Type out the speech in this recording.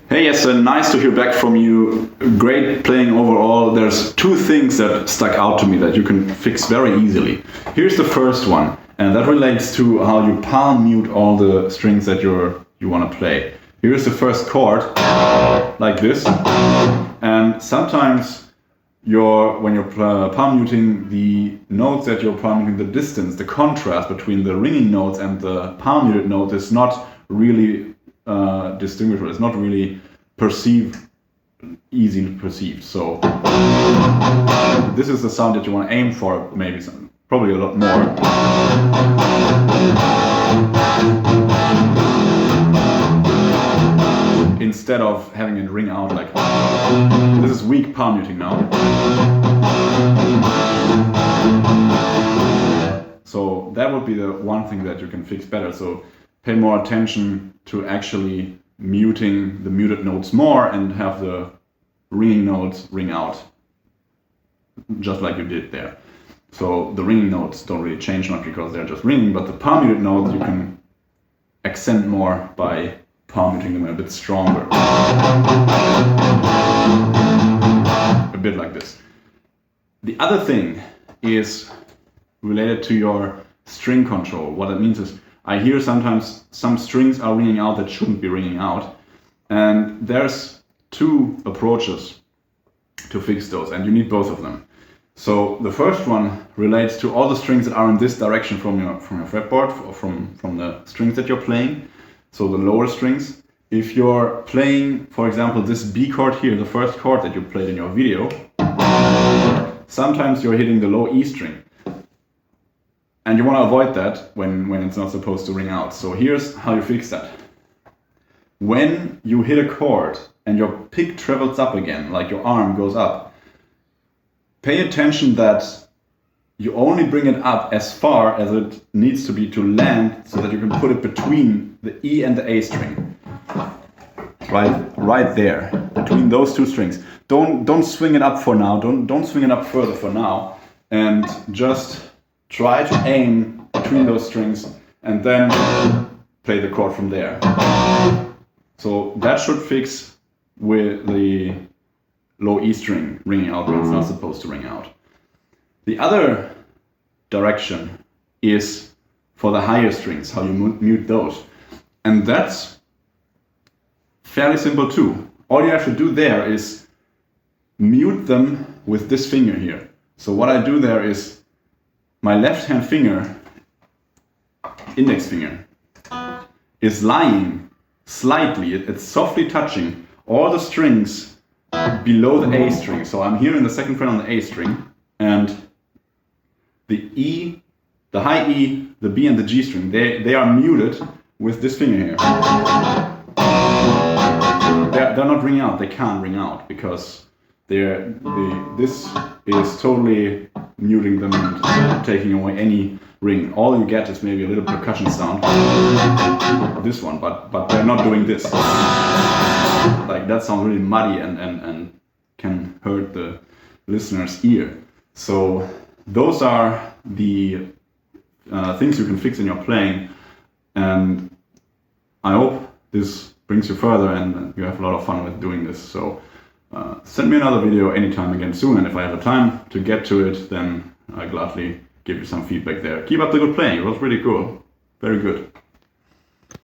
Hey, yes, nice to hear back from you. Great playing overall. There's two things that stuck out to me that you can fix very easily. Here's the first one, and that relates to how you palm mute all the strings that you want to play. Here's the first chord, like this, and sometimes when you're palm muting the notes that you're palm muting, the distance, the contrast between the ringing notes and the palm muted note is not really distinguishable. It's not really easily perceived. So this is the sound that you want to aim for, maybe probably a lot more. Instead of having it ring out like this is weak palm muting now. So that would be the one thing that you can fix better. So pay more attention to actually muting the muted notes more and have the ringing notes ring out, just like you did there. So the ringing notes don't really change, not because they're just ringing, but the palm muted notes you can accent more by palm muting them a bit stronger. A bit like this. The other thing is related to your string control. What it means is I hear sometimes some strings are ringing out that shouldn't be ringing out, and there's two approaches to fix those, and you need both of them. So the first one relates to all the strings that are in this direction from your fretboard, or from the strings that you're playing, so the lower strings. If you're playing, for example, this B chord here, the first chord that you played in your video, sometimes you're hitting the low E string. And you want to avoid that when it's not supposed to ring out. So here's how you fix that. When you hit a chord and your pick travels up again, like your arm goes up, pay attention that you only bring it up as far as it needs to be to land, so that you can put it between the E and the A string. Right there, between those two strings. Don't swing it up for now. Don't swing it up further for now, and just try to aim between those strings and then play the chord from there. So that should fix with the low E string ringing out when it's not supposed to ring out. The other direction is for the higher strings, how you mute those. And that's fairly simple too. All you have to do there is mute them with this finger here. So what I do there is my left hand finger, index finger, is lying slightly, it's softly touching all the strings below the A string. So I'm here in the second fret on the A string, and the E, the high E, the B and the G string, they are muted with this finger here. They're not ringing out, they can't ring out, because this is totally muting them and taking away any ring. All you get is maybe a little percussion sound, this one, but they're not doing this. Like that sounds really muddy and can hurt the listener's ear. So those are the things you can fix in your playing, and I hope this brings you further and you have a lot of fun with doing this. So send me another video anytime again soon, and if I have the time to get to it, then I gladly give you some feedback there. Keep up the good playing, it was really cool. Very good.